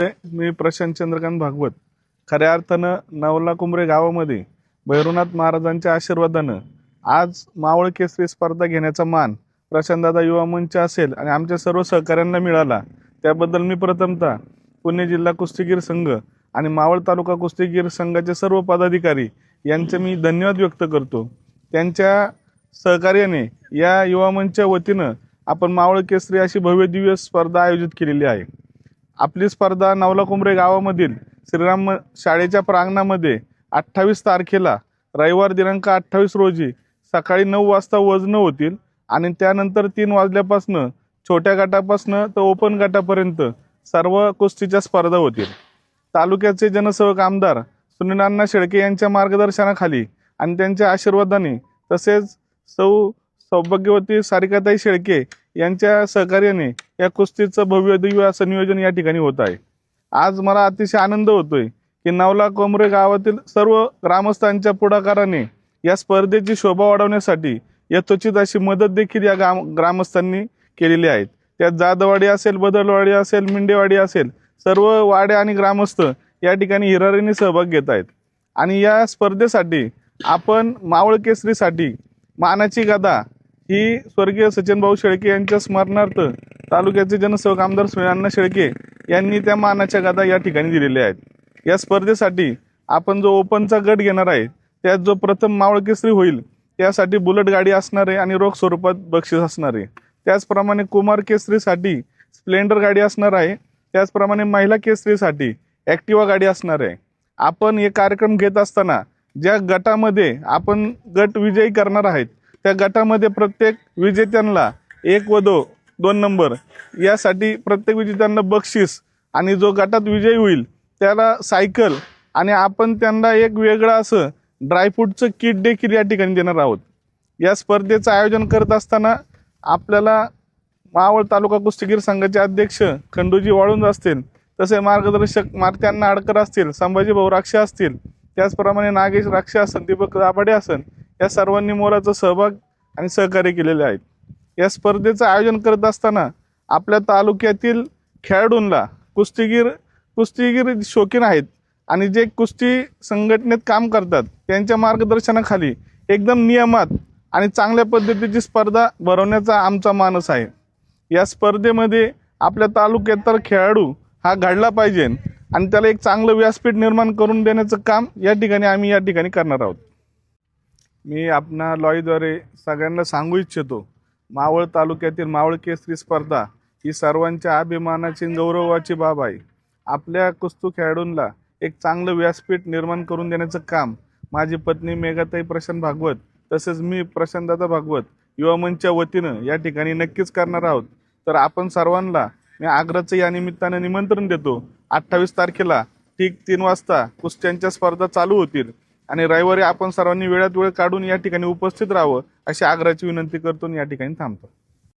मी प्रशांत चंद्रकांत भागवत खऱ्या अर्थानं नवला कुंभरे गावामध्ये भैरवनाथ महाराजांच्या आशीर्वादानं आज मावळ केसरी स्पर्धा घेण्याचा मान प्रशांतदादा युवा मंच असेल आणि आमच्या सर्व सहकाऱ्यांना मिळाला। त्याबद्दल मी प्रथमतः पुणे जिल्हा कुस्तीगीर संघ आणि मावळ तालुका कुस्तीगीर संघाचे सर्व पदाधिकारी यांचे मी धन्यवाद व्यक्त करतो। त्यांच्या सहकार्याने या युवा मंचच्या वतीनं आपण मावळ केसरी अशी भव्य दिव्य स्पर्धा आयोजित केलेली आहे। आपली स्पर्धा नवला कुंभरे गावामधील श्रीराम शाळेच्या प्रांगणामध्ये 28 तारखेला रविवार दिनांक 28 रोजी सकाळी 9 वाजता वजन होतील आणि त्यानंतर 3 वाजल्यापासून छोट्या गटापासून तर ओपन गटापर्यंत सर्व कुस्तीच्या स्पर्धा होतील। तालुक्याचे जनसेवक आमदार सुनील अण्णा शेळके यांच्या मार्गदर्शनाखाली आणि त्यांच्या आशीर्वादाने तसेच सौभाग्यवती सारिकाताई शेळके यांच्या सहकार्याने या कुस्तीचं भव्य दिव्य असं नियोजन या ठिकाणी होत आहे। आज मला अतिशय आनंद होतोय की नवला कुंभरे गावातील सर्व ग्रामस्थांच्या पुढाकाराने या स्पर्धेची शोभा वाढवण्यासाठी यथोचित अशी मदत देखील या ग्रामस्थांनी केलेली आहे। त्यात जाधववाडी असेल, बदलवाडी असेल, मिंडेवाडी असेल, सर्व वाड्या आणि ग्रामस्थ या ठिकाणी हिरारीने सहभाग घेत आहेत। आणि या स्पर्धेसाठी आपण मावळ केसरीसाठी मानाची गदा ही स्वर्गीय सचिन भाऊ शेळके यांच्या स्मरणार्थ तालुक्याचे जनसेवक आमदार सुनील अण्णा शेळके यांनी त्या मानाच्या गदा या ठिकाणी दिलेल्या आहेत। या स्पर्धेसाठी आपण जो ओपनचा गट घेणार आहे त्यात जो प्रथम मावळ केसरी होईल त्यासाठी बुलेट गाडी असणार आहे आणि रोख स्वरूपात बक्षीस असणार आहे। त्याचप्रमाणे कुमार केसरीसाठी स्प्लेंडर गाडी असणार आहे। त्याचप्रमाणे महिला केसरीसाठी ॲक्टिवा गाडी असणार आहे। आपण हे कार्यक्रम घेत असताना ज्या गटामध्ये आपण गट विजयी करणार आहेत त्या गटामध्ये प्रत्येक विजेत्यांना 1 व 2 नंबर यासाठी प्रत्येक विजेत्यांना बक्षीस आणि जो गटात विजयी होईल त्याला सायकल आणि आपण त्यांना एक वेगळं असं ड्रायफ्रूटचं किट देखील या ठिकाणी देणार आहोत। या स्पर्धेचं आयोजन करत असताना आपल्याला मावळ तालुका कुस्तीगीर संघाचे अध्यक्ष खंडूजी वाळुंज असतील, तसे मार्गदर्शक मारुती अण्णा आडकर असतील, संभाजी भाऊ राक्षे असतील, त्याचप्रमाणे नागेश राक्षे असेल, दीपक दाभाडे असेल, या सर्वांनी मोलाचा सहभाग आणि सहकार्य केलेले आहेत। या स्पर्धेचं आयोजन करत असताना आपल्या तालुक्यातील खेळाडूंना कुस्तीगीर शौकीन आहेत आणि जे कुस्ती संघटनेत काम करतात त्यांच्या मार्गदर्शनाखाली एकदम नियमात आणि चांगल्या पद्धतीची स्पर्धा भरवण्याचा आमचा मानस आहे। या स्पर्धेमध्ये आपल्या तालुक्यात तर खेळाडू हा घडला पाहिजे आणि त्याला एक चांगलं व्यासपीठ निर्माण करून देण्याचं काम आम्ही या ठिकाणी करणार आहोत। मी आपणा लॉईद्वारे सगळ्यांना सांगू इच्छितो, मावळ तालुक्यातील मावळ केसरी स्पर्धा ही सर्वांच्या अभिमानाची गौरवाची बाब आहे। आपल्या कुस्ती खेळाडूंना एक चांगलं व्यासपीठ निर्माण करून देण्याचं काम माझी पत्नी मेघाताई प्रशांत भागवत तसेच मी प्रशांतदादा भागवत युवा मंचच्या वतीनं या ठिकाणी नक्कीच करणार आहोत। तर आपण सर्वांना मी आग्रहाचं या निमित्तानं निमंत्रण देतो। 28 तारखेला ठीक 3 वाजता कुस्त्यांच्या स्पर्धा चालू होतील आणि रविवारी आपण सर्वांनी वेळात वेळ काढून या ठिकाणी उपस्थित राहावं अशी आग्रहाची विनंती करतो या ठिकाणी थांबतो।